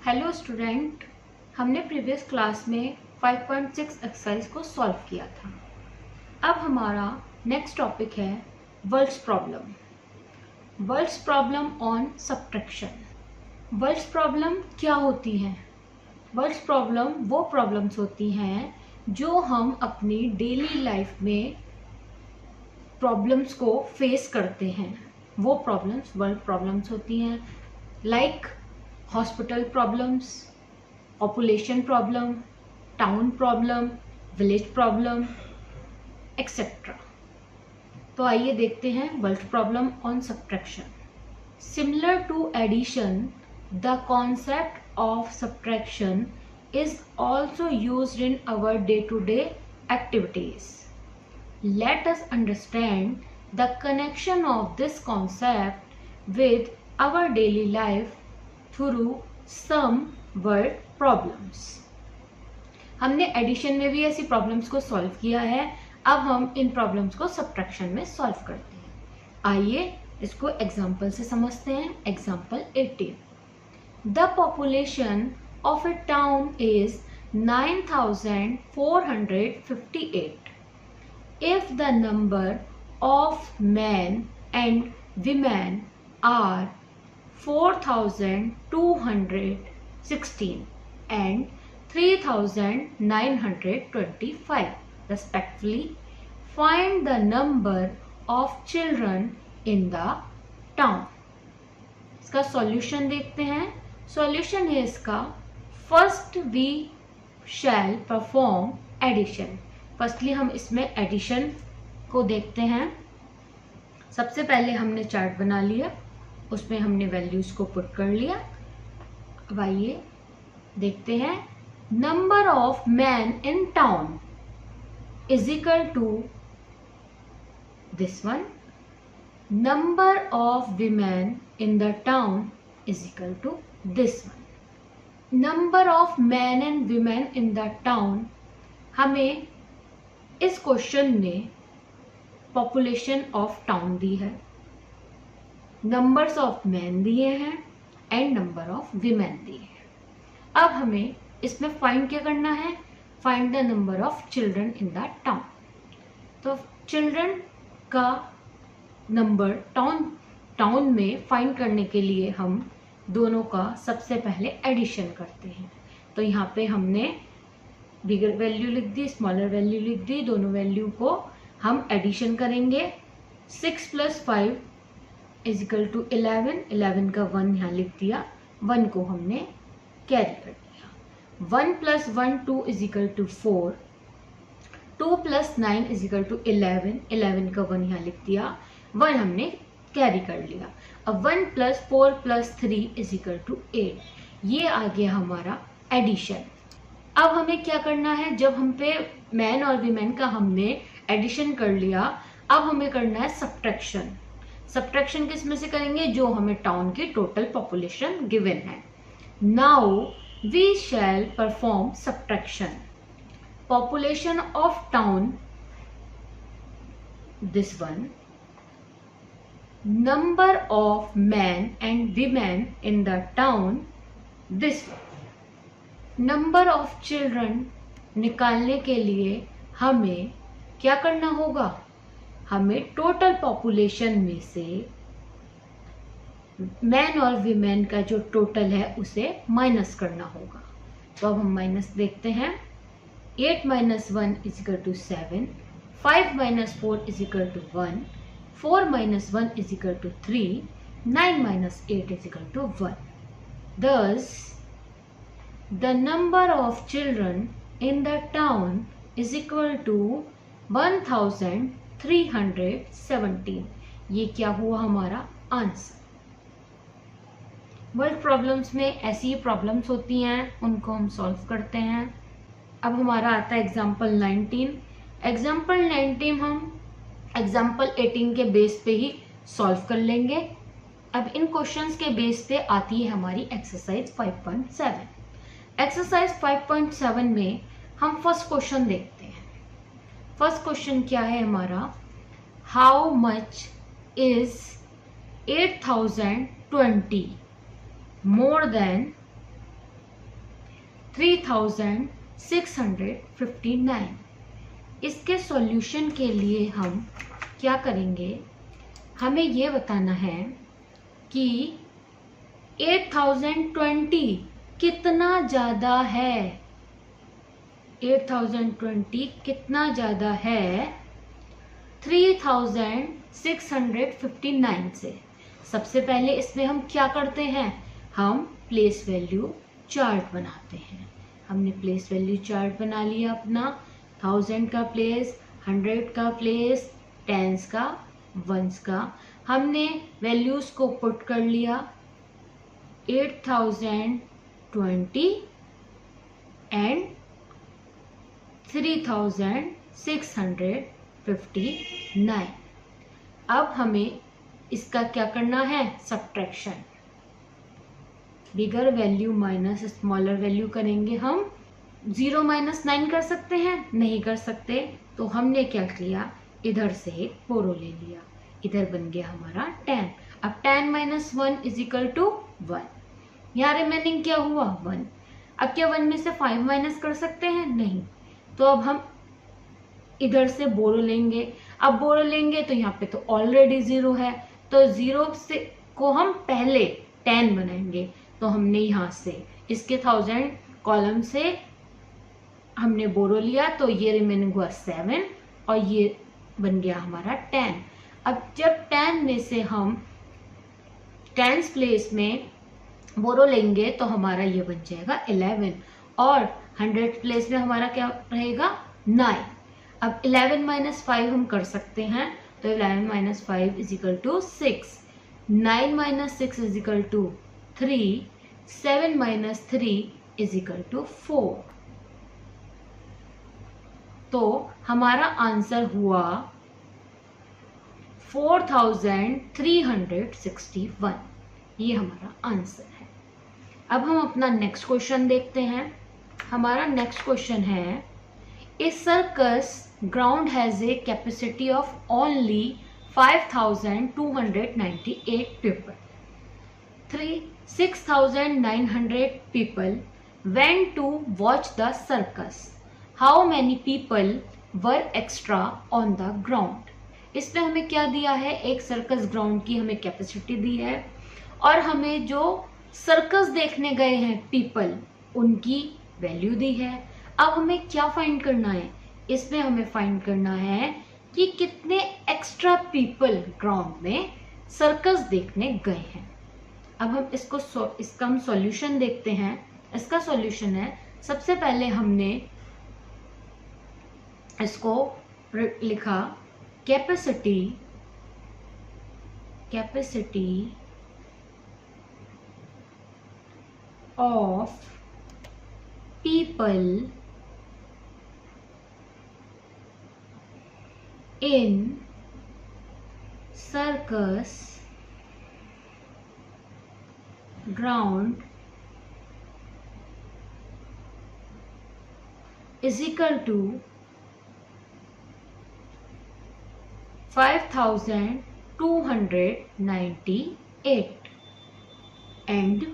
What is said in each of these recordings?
Hello student, हमने previous class में 5.6 exercise को सॉल्व किया था। अब हमारा नेक्स्ट टॉपिक है words problem. Words problem on subtraction. Words problem क्या होती हैं? वर्ड्स प्रॉब्लम वो प्रॉब्लम्स होती हैं जो हम अपनी डेली लाइफ में प्रॉब्लम्स को फेस करते हैं, वो प्रॉब्लम्स वर्ड प्रॉब्लम्स होती हैं। Like hospital problems, population problem, town problem, village problem etcetera. तो आइए देखते हैं word problem on subtraction. Similar to addition, the concept of subtraction is also used in our day-to-day activities. Let us understand the connection of this concept with our daily life through some word problems. हमने addition में भी ऐसी problems को solve किया है, अब हम इन problems को सब्ट्रैक्शन में सॉल्व करते हैं। आइए इसको एग्जाम्पल से समझते हैं। Example 18, the population of a town is 9,458. If the number of men and women are 4,216 and 3,925 respectively, find the number of children in the town. इसका सॉल्यूशन देखते हैं। सॉल्यूशन है इसका, first we shall perform addition. Firstly हम इसमें addition को देखते हैं। सबसे पहले हमने चार्ट बना लिया, उसमें हमने वैल्यूज को पुट कर लिया। अब आइए देखते हैं। Number of man in town is equal to this one, number of women in the town is equal to this one. Number of man and women in the town, हमें इस question में population of town दी है, numbers of man दिए हैं and number of women दिए हैं। अब हमें इसमें फाइंड क्या करना है? Find the number of children in the town. तो चिल्ड्रन का नंबर टाउन में फाइंड करने के लिए हम दोनों का सबसे पहले एडिशन करते हैं। तो यहाँ पे हमने बिगर वैल्यू लिख दी, स्मॉलर वैल्यू लिख दी, दोनों वैल्यू को हम एडिशन करेंगे। 6 + 5 = 11, 11 का 1 यहाँ लिख दिया, 1 को हमने कैरी कर दिया। 1 + 1 2 = 4, 2 + 9 = 11, 11 का 1 यहाँ लिख दिया, 1 हमने कैरी कर लिया। अब 1 + 4 + 3 = 8। ये आ गया हमारा एडिशन। अब हमें क्या करना है? जब हम पे मैन और वीमेन का हमने एडिशन कर लिया, अब हमें करना है सब्ट्रैक्शन। सब्ट्रैक्शन किस में से करेंगे? जो हमें टाउन की टोटल पॉपुलेशन गिवन है। Now we shall perform subtraction. Population of town this one, number of men and women in the town this one. number of children निकालने के लिए हमें क्या करना होगा? हमें टोटल पॉपुलेशन में से मैन और वीमेन का जो टोटल है उसे माइनस करना होगा। तो अब हम माइनस देखते हैं। 8 - 1 = 7, 5 - 4 = 1, 4 - 1 = 3, 9 - 8 = 1. Thus, the number of children in the town is equal to 1317. ये क्या हुआ हमारा आंसर। वर्ड प्रॉब्लम्स में ऐसी प्रॉब्लम्स होती हैं, उनको हम सॉल्व करते हैं। अब हमारा आता है एग्जाम्पल 19। एग्जाम्पल 19 हम एग्जाम्पल 18 के बेस पे ही सॉल्व कर लेंगे। अब इन क्वेश्चंस के बेस पे आती है हमारी एक्सरसाइज 5.7। एक्सरसाइज 5.7 में हम फर्स्ट क्वेश्चन देखते हैं। फर्स्ट क्वेश्चन क्या है हमारा? How much is 8020 more than 3659। इसके सॉल्यूशन के लिए हम क्या करेंगे, हमें ये बताना है कि 8020 कितना ज़्यादा है। 8020 कितना ज़्यादा है 3659 से। सबसे पहले इसमें हम क्या करते हैं, हम प्लेस वैल्यू चार्ट बनाते हैं। हमने प्लेस वैल्यू चार्ट बना लिया अपना, 1000 का प्लेस, 100 का प्लेस, टेंस का, वंस का। हमने वैल्यूज को पुट कर लिया 8020 एंड 3659। अब हमें इसका क्या करना है, सब्ट्रैक्शन। बिगर वैल्यू माइनस स्मॉलर वैल्यू करेंगे हम। 0 - 9 कर सकते हैं, नहीं कर सकते, तो हमने क्या किया, इधर से एक बोरो ले लिया, इधर बन गया हमारा 10। अब 10 - 1 = 1। यहाँ रिमेनिंग क्या हुआ, 1। अब क्या 1 में से 5 माइनस कर सकते हैं, नहीं, तो अब हम इधर से बोरो लेंगे। अब बोरो लेंगे तो यहाँ पे तो ऑलरेडी 0 है, तो 0 से को हम पहले 10 बनाएंगे। तो हमने यहाँ से इसके 1000 कॉलम से हमने बोरो लिया, तो ये रिमेनिंग हुआ 7 और ये बन गया हमारा 10। अब जब 10 में से हम 10th प्लेस में बोरो लेंगे तो हमारा ये बन जाएगा 11 और 100th प्लेस में हमारा क्या रहेगा, 9। अब 11 - 5 हम कर सकते हैं, तो 11 - 5 = 6, 9 - 6 = 3, 7 - 3 = 4। तो हमारा आंसर हुआ 4361। ये हमारा आंसर है। अब हम अपना नेक्स्ट क्वेश्चन देखते हैं। हमारा नेक्स्ट क्वेश्चन है, a circus ground has a capacity of only 5298 people. 6900 people went to watch the circus. How many people were extra on the ground? इसमें हमें क्या दिया है, एक सर्कस ग्राउंड की हमें कैपेसिटी दी है और हमें जो सर्कस देखने गए हैं पीपल, उनकी वैल्यू दी है। अब हमें क्या फाइंड करना है, इसमें हमें फाइंड करना है कि कितने एक्स्ट्रा पीपल ग्राउंड में सर्कस देखने गए हैं। अब हम इसका हम सॉल्यूशन देखते हैं। इसका सॉल्यूशन है, सबसे पहले हमने इसको लिखा capacity of people in circus ground = 5298 and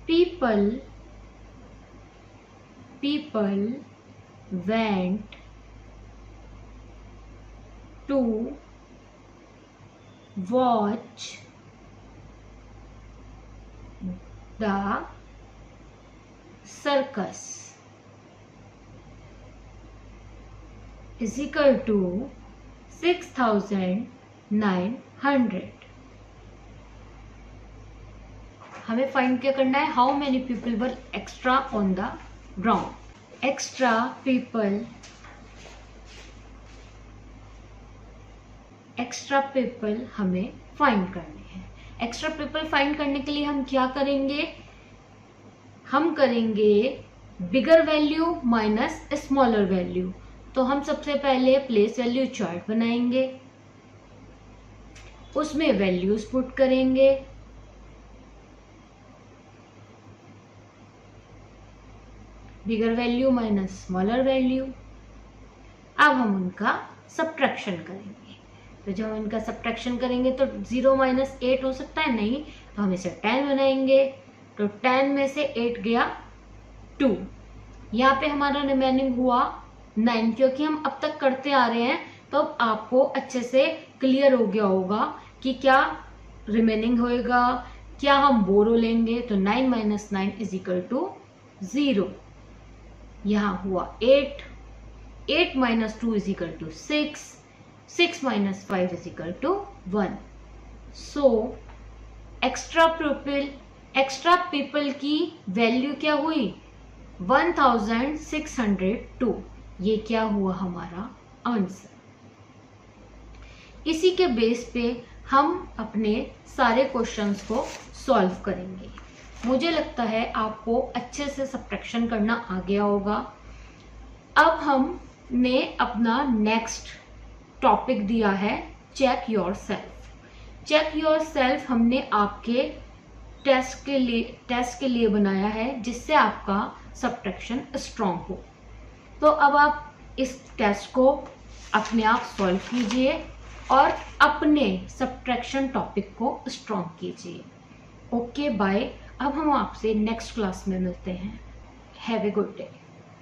people went to watch the circus = 6900। हमें फाइंड क्या करना है, how many people were extra on the ground. Extra people हमें फाइंड करने हैं। एक्स्ट्रा पीपल फाइंड करने के लिए हम क्या करेंगे, हम करेंगे बिगर वैल्यू माइनस स्मॉलर वैल्यू। तो हम सबसे पहले प्लेस वैल्यू चार्ट बनाएंगे, उसमें वैल्यूज पुट करेंगे। बिगर वैल्यू माइनस स्मॉलर वैल्यू। अब हम उनका सब्ट्रैक्शन करेंगे। तो जब हम इनका सब्ट्रैक्शन करेंगे तो 0 - 8 हो सकता है, नहीं, तो हम इसे 10 बनाएंगे। तो 10 में से 8 गया 2। यहाँ पे हमारा रिमेनिंग हुआ 9, क्योंकि हम अब तक करते आ रहे हैं तो अब आपको अच्छे से क्लियर हो गया होगा कि क्या रिमेनिंग होएगा, क्या हम बोरो लेंगे। तो 9 माइनस 9 इज इक्वल टू 0। यहाँ हुआ 8, 8 minus 2 is equal to 6, 6 minus 5 is equal to 1। So extra people की वैल्यू क्या हुई 1602। ये क्या हुआ हमारा आंसर। इसी के बेस पे हम अपने सारे क्वेश्चंस को सॉल्व करेंगे। मुझे लगता है आपको अच्छे से सब्ट्रैक्शन करना आ गया होगा। अब हमने अपना नेक्स्ट टॉपिक दिया है check yourself. Check yourself हमने आपके टेस्ट के लिए बनाया है, जिससे आपका सब्ट्रैक्शन स्ट्रांग हो। तो अब आप इस टेस्ट को अपने आप सॉल्व कीजिए और अपने सब्ट्रैक्शन टॉपिक को स्ट्रांग कीजिए। Okay bye. अब हम आपसे नेक्स्ट क्लास में मिलते हैं। Have a good day.